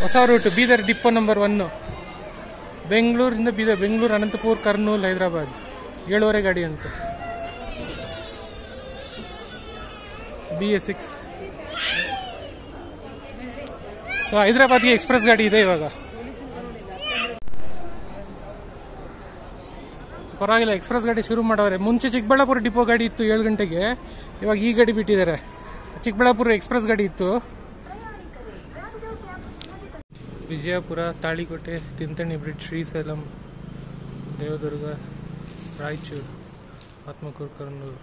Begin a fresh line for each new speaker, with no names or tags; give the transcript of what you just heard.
ಹೊಸ root Bidar depot number 1, ಬೆಂಗಳೂರಿಂದ ಬೀದರ್, ಬೆಂಗಳೂರು, ಅನಂತಪುರ, ಕರ್ನೂಲ್, ಹೈದರಾಬಾದ್. 7:30 ಗಾಡಿ ಅಂತ. BS6. ಸೊ ಹೈದರಾಬಾದ್ಗೆ ಎಕ್ಸ್ಪ್ರೆಸ್ ಗಾಡಿ ಇದೆ ಇವಾಗ. ಪರವಾಗಿಲ್ಲ, ಎಕ್ಸ್ಪ್ರೆಸ್ ಗಾಡಿ ಶುರು ಮಾಡವ್ರೆ. ಮುಂಚೆ ಚಿಕ್ಕಬಳ್ಳಾಪುರ ಡಿಪೋ ಗಾಡಿ ಇತ್ತು 7 ಗಂಟೆಗೆ, ಇವಾಗ ಈ ಗಾಡಿ ಬಿಟ್ಟಿದ್ದಾರೆ. ಚಿಕ್ಕಬಳ್ಳಾಪುರ ಎಕ್ಸ್ಪ್ರೆಸ್ ಗಾಡಿ ಇತ್ತು. ವಿಜಯಪುರ, ತಾಳಿಕೋಟೆ, ತಿಂತಣಿ ಬ್ರಿಡ್ಜ್, ಶ್ರೀಸೈಲಂ, ದೇವದುರ್ಗ, ರಾಯಚೂರು, ಆತ್ಮಕೂರು, ಕರ್ನೂಲು.